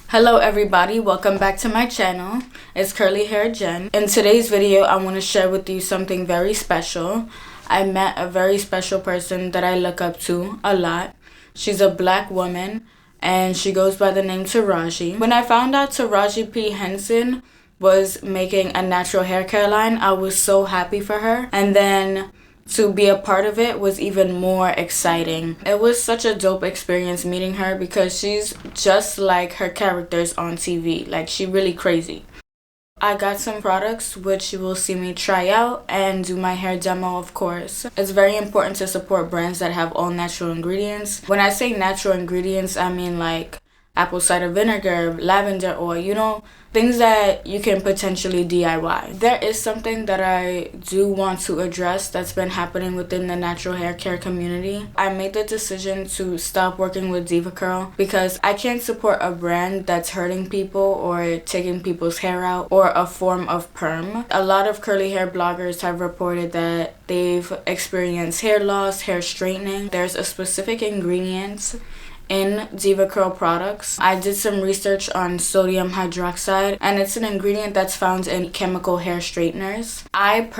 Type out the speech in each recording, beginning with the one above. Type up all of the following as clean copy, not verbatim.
Hello everybody, welcome back to my channel. It's Curly Hair Jen. In today's video, I want to share with you something very special. I met a very special person that I look up to a lot. She's a black woman and she goes by the name Taraji. When I found out Taraji P. Henson was making a natural hair care line, I was so happy for her. And then to be a part of it was even more exciting. It was such a dope experience meeting her because she's just like her characters on TV. Like, she really crazy. I got some products which you will see me try out and do my hair demo, of course. It's very important to support brands that have all natural ingredients. When I say natural ingredients, I mean like apple cider vinegar, lavender oil, you know, things that you can potentially DIY. There is something that I do want to address that's been happening within the natural hair care community. I made the decision to stop working with DevaCurl because I can't support a brand that's hurting people or taking people's hair out or a form of perm. A lot of curly hair bloggers have reported that they've experienced hair loss, hair straightening. There's a specific ingredient in DevaCurl products. I did some research on sodium hydroxide and it's an ingredient that's found in chemical hair straighteners. I've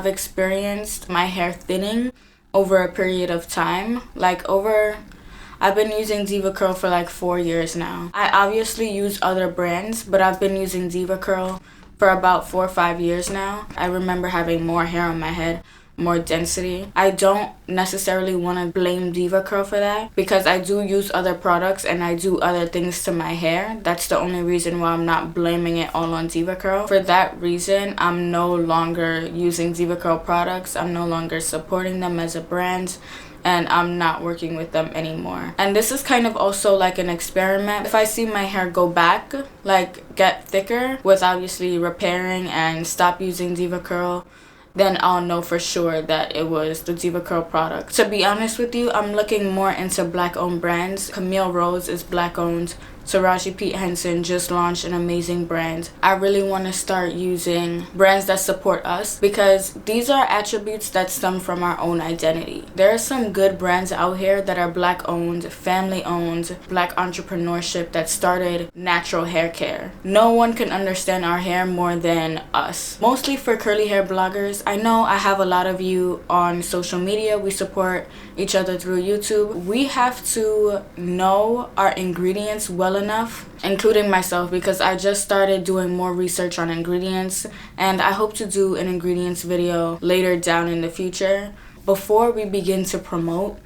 experienced my hair thinning over a period of time. I've been using DevaCurl for like 4 years now. I obviously use other brands, but I've been using DevaCurl for about 4 or 5 years now. I remember having more hair on my head, more density. I don't necessarily want to blame DevaCurl for that because I do use other products and I do other things to my hair. That's the only reason why I'm not blaming it all on DevaCurl. For that reason, I'm no longer using DevaCurl products. I'm no longer supporting them as a brand and I'm not working with them anymore. And this is kind of also like an experiment. If I see my hair go back, like get thicker with obviously repairing and stop using DevaCurl, then I'll know for sure that it was the DevaCurl product. To be honest with you, I'm looking more into black-owned brands. Camille Rose is black-owned. Taraji P. Henson just launched an amazing brand. I really want to start using brands that support us because these are attributes that stem from our own identity. There are some good brands out here that are black-owned, family-owned, black entrepreneurship that started natural hair care. No one can understand our hair more than us. Mostly for curly hair bloggers, I know I have a lot of you on social media. We support each other through YouTube. We have to know our ingredients well enough, including myself, because I just started doing more research on ingredients and I hope to do an ingredients video later down in the future. Before we begin to promote,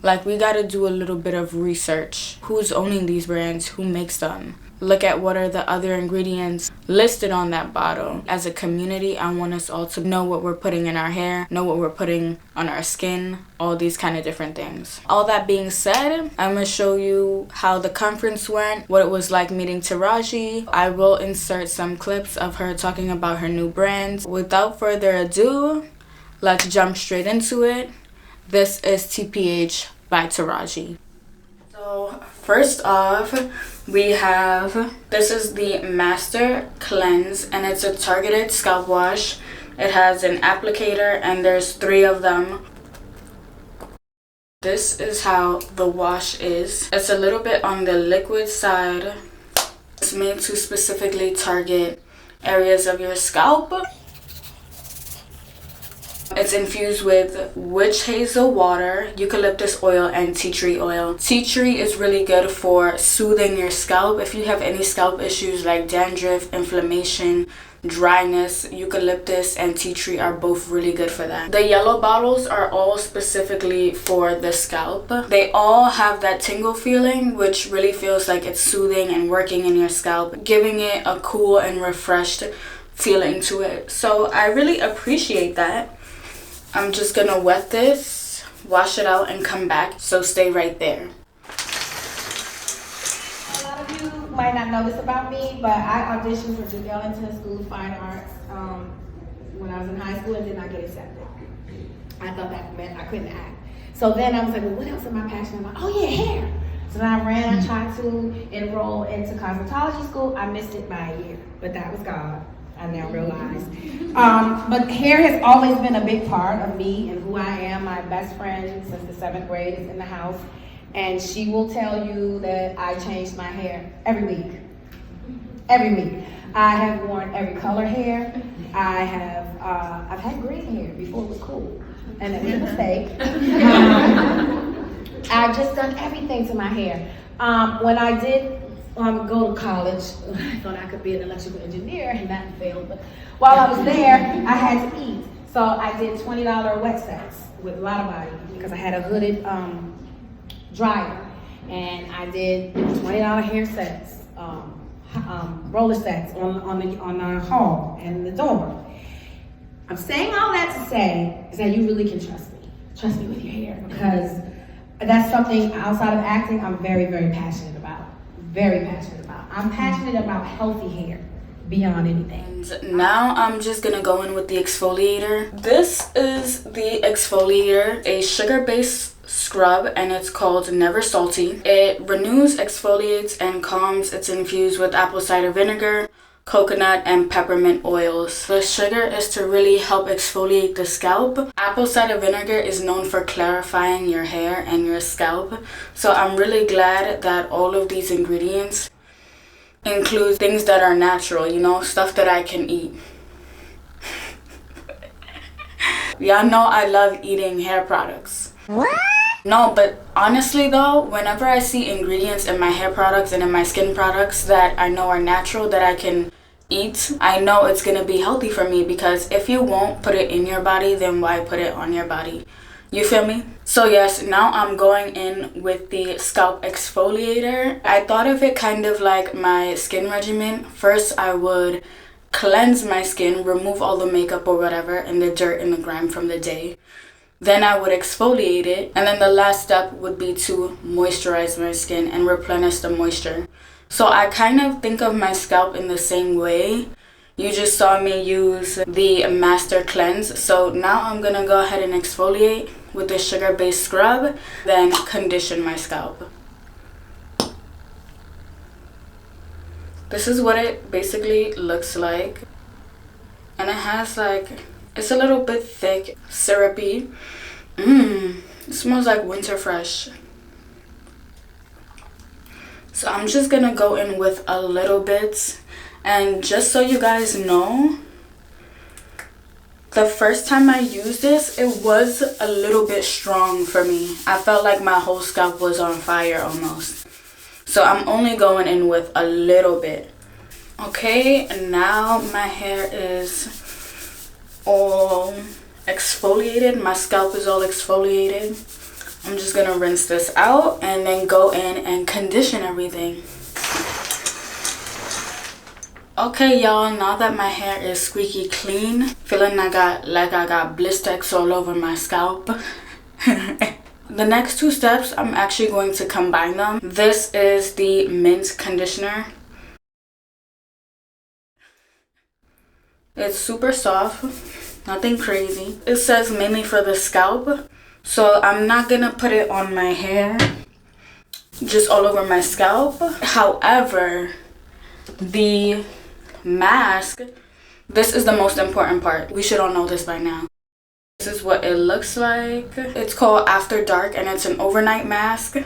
we gotta do a little bit of research. Who's owning these brands? Who makes them? Look at what are the other ingredients listed on that bottle. As a community, I want us all to know what we're putting in our hair, know what we're putting on our skin, all these kind of different things. All that being said, I'm going to show you how the conference went, what it was like meeting Taraji. I will insert some clips of her talking about her new brand. Without further ado, let's jump straight into it. This is TPH by Taraji. So first off, this is the Master Cleanse and it's a targeted scalp wash. It has an applicator and there's 3 of them. This is how the wash is. It's a little bit on the liquid side. It's made to specifically target areas of your scalp. It's infused with witch hazel water, eucalyptus oil, and tea tree oil. Tea tree is really good for soothing your scalp. If you have any scalp issues like dandruff, inflammation, dryness, eucalyptus and tea tree are both really good for that. The yellow bottles are all specifically for the scalp. They all have that tingle feeling, which really feels like it's soothing and working in your scalp, giving it a cool and refreshed feeling to it. So I really appreciate that. I'm just gonna wet this, wash it out, and come back, so stay right there. A lot of you might not know this about me, but I auditioned for the Ellington School of Fine Arts when I was in high school and did not get accepted. I thought that meant I couldn't act. So then I was like, well, what else am I passionate about? Oh yeah, hair. So then I tried to enroll into cosmetology school. I missed it by a year, but that was God. I now realize. But hair has always been a big part of me and who I am. My best friend since the 7th grade is in the house. and she will tell you that I change my hair every week. Every week. I have worn every color hair. I've had green hair before it was cool, and it was a mistake. I've just done everything to my hair. When I did go to college, I thought I could be an electrical engineer, and that failed. But while I was there, I had to eat. So I did $20 wet sets with a lot of body because I had a hooded dryer. And I did $20 hair sets, roller sets on the hall and the door. I'm saying all that to say is that you really can trust me. Trust me with your hair, because that's something outside of acting I'm very, very passionate about. Very passionate about. I'm passionate about healthy hair beyond anything. And now I'm just gonna go in with the exfoliator. This is the exfoliator, a sugar-based scrub, and it's called Never Salty. It renews, exfoliates, and calms. It's infused with apple cider vinegar, coconut, and peppermint oils. The sugar is to really help exfoliate the scalp. Apple cider vinegar is known for clarifying your hair and your scalp. So I'm really glad that all of these ingredients include things that are natural, you know, stuff that I can eat. Y'all know I love eating hair products. What? No, but honestly though, whenever I see ingredients in my hair products and in my skin products that I know are natural, that I can eat, I know it's gonna be healthy for me, because if you won't put it in your body, then why put it on your body? You feel me? So yes, now I'm going in with the scalp exfoliator. I thought of it kind of like my skin regimen. First, I would cleanse my skin, remove all the makeup or whatever and the dirt and the grime from the day. Then I would exfoliate it, and then the last step would be to moisturize my skin and replenish the moisture. So I kind of think of my scalp in the same way. You just saw me use the Master Cleanse. So now I'm gonna go ahead and exfoliate with the sugar-based scrub, then condition my scalp. This is what it basically looks like. And it has like, it's a little bit thick, syrupy. It smells like winter fresh. So I'm just gonna go in with a little bit. And just so you guys know, the first time I used this, it was a little bit strong for me. I felt like my whole scalp was on fire almost. So I'm only going in with a little bit. Okay, and now my hair is all exfoliated. My scalp is all exfoliated. I'm just gonna rinse this out and then go in and condition everything. Okay, y'all, now that my hair is squeaky clean, feeling like I got blisters all over my scalp. The next two steps, I'm actually going to combine them. This is the mint conditioner. It's super soft, nothing crazy. It says mainly for the scalp, so I'm not gonna put it on my hair, just all over my scalp. However, the mask, this is the most important part. We should all know this by now. This is what it looks like. It's called After Dark, and it's an overnight mask.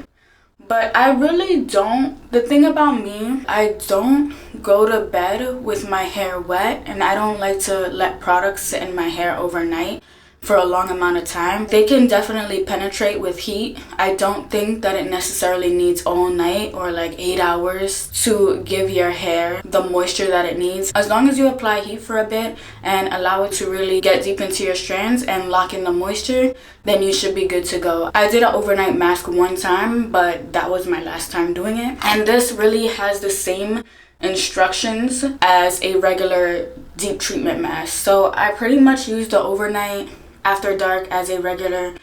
But I really don't, the thing about me, I don't go to bed with my hair wet, and I don't like to let products sit in my hair overnight for a long amount of time. They can definitely penetrate with heat. I don't think that it necessarily needs all night or like 8 hours to give your hair the moisture that it needs. As long as you apply heat for a bit and allow it to really get deep into your strands and lock in the moisture, then you should be good to go. I did an overnight mask one time, but that was my last time doing it. And this really has the same instructions as a regular deep treatment mask. So I pretty much used the overnight After Dark as a regular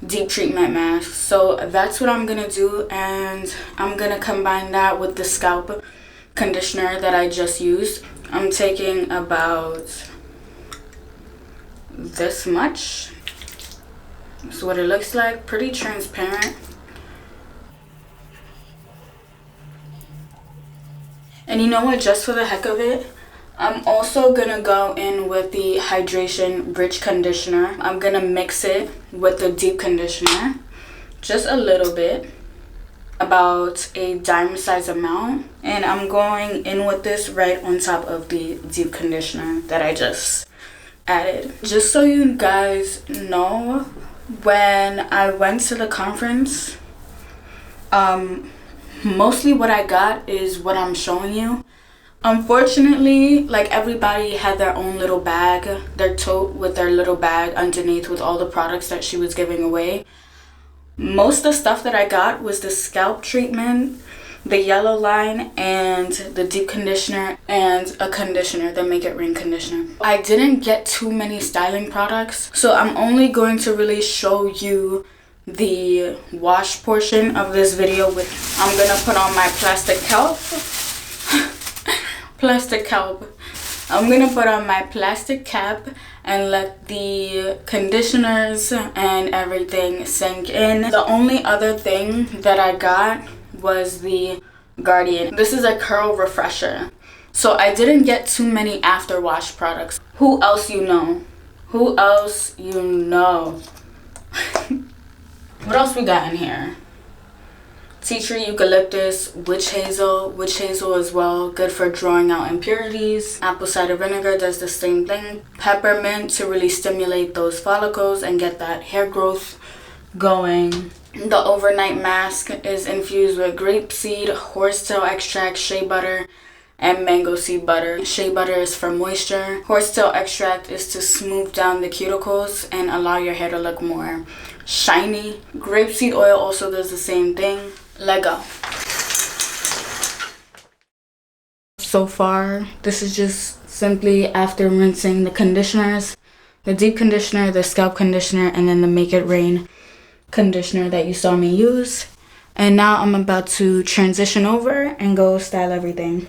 deep treatment mask. So that's what I'm gonna do, and I'm gonna combine that with the scalp conditioner that I just used. I'm taking about this much. This is what it looks like, pretty transparent. And you know what, just for the heck of it, I'm also gonna go in with the Hydration Bridge Conditioner. I'm gonna mix it with the deep conditioner, just a little bit. about a dime size amount, and I'm going in with this right on top of the deep conditioner that I just added. Just so you guys know, when I went to the conference, mostly what I got is what I'm showing you. Unfortunately, like, everybody had their own little bag, their tote with their little bag underneath with all the products that she was giving away. Most of the stuff that I got was the scalp treatment, the yellow line, and the deep conditioner, and a conditioner, the Make It Rain conditioner. I didn't get too many styling products, so I'm only going to really show you the wash portion of this video. I'm gonna put on my plastic kelp. I'm gonna put on my plastic cap and let the conditioners and everything sink in. The only other thing that I got was the Guardian. This is a curl refresher. So I didn't get too many after wash products. Who else you know? Who else you know? What else we got in here? Tea tree, eucalyptus, witch hazel. Witch hazel as well, good for drawing out impurities. Apple cider vinegar does the same thing. Peppermint to really stimulate those follicles and get that hair growth going. The overnight mask is infused with grapeseed, horsetail extract, shea butter, and mango seed butter. Shea butter is for moisture. Horsetail extract is to smooth down the cuticles and allow your hair to look more shiny. Grapeseed oil also does the same thing. Let go. So far, this is just simply after rinsing the conditioners, the deep conditioner, the scalp conditioner, and then the Make It Rain conditioner that you saw me use. And now I'm about to transition over and go style everything.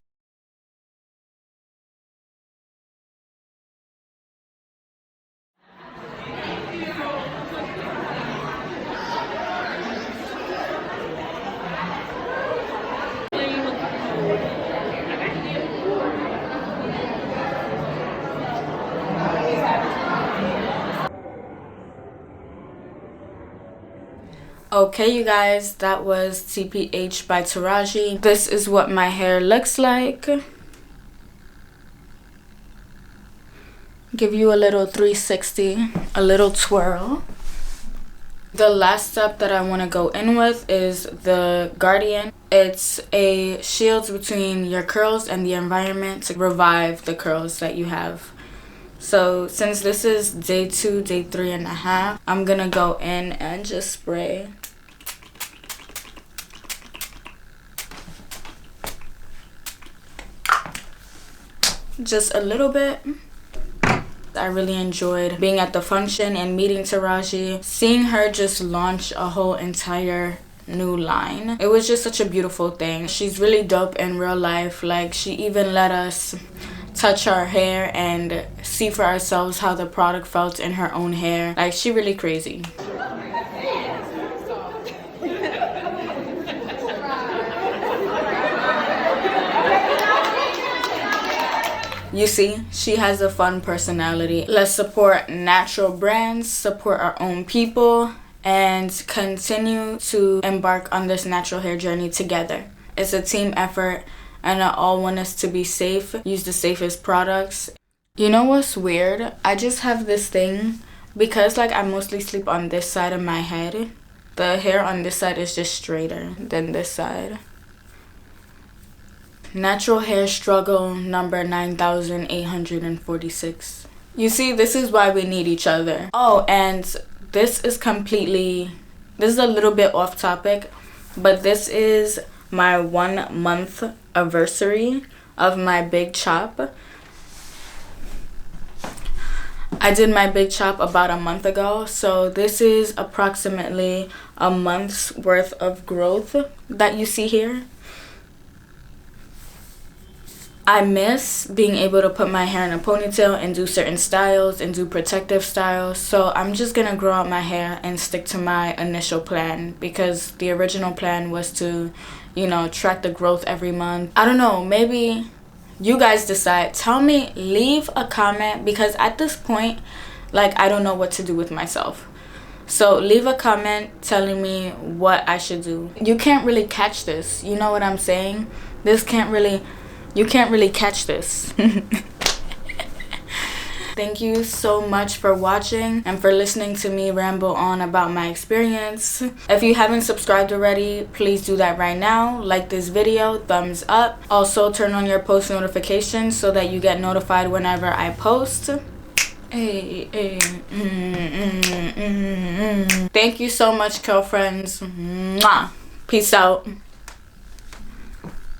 Okay, you guys, that was TPH by Taraji. This is what my hair looks like. Give you a little 360, a little twirl. The last step that I want to go in with is the Guardian. It's a shield between your curls and the environment to revive the curls that you have. So since this is day 2, day 3.5, I'm gonna go in and just spray. Just a little bit. I really enjoyed being at the function and meeting Taraji, seeing her just launch a whole entire new line. It was just such a beautiful thing. She's really dope in real life. Like, she even let us touch our hair and see for ourselves how the product felt in her own hair. Like, she really crazy. You see, she has a fun personality. Let's support natural brands, support our own people, and continue to embark on this natural hair journey together. It's a team effort, and I all want us to be safe, use the safest products. You know what's weird? I just have this thing, because like I mostly sleep on this side of my head, the hair on this side is just straighter than this side. Natural hair struggle number 9846. You see, this is why we need each other. Oh, and this is a little bit off topic, but this is my 1 month anniversary of my big chop. I did my big chop about a month ago, so this is approximately a month's worth of growth that you see here. I miss being able to put my hair in a ponytail and do certain styles and do protective styles. So I'm just gonna grow out my hair and stick to my initial plan, because the original plan was to, you know, track the growth every month. I don't know, maybe you guys decide. Tell me, leave a comment, because at this point, like, I don't know what to do with myself. So leave a comment telling me what I should do. You can't really catch this, you know what I'm saying? You can't really catch this. Thank you so much for watching and for listening to me ramble on about my experience. If you haven't subscribed already, please do that right now. Like this video, thumbs up. Also turn on your post notifications so that you get notified whenever I post. Hey, hey. Thank you so much, girlfriends. Mwah. Peace out.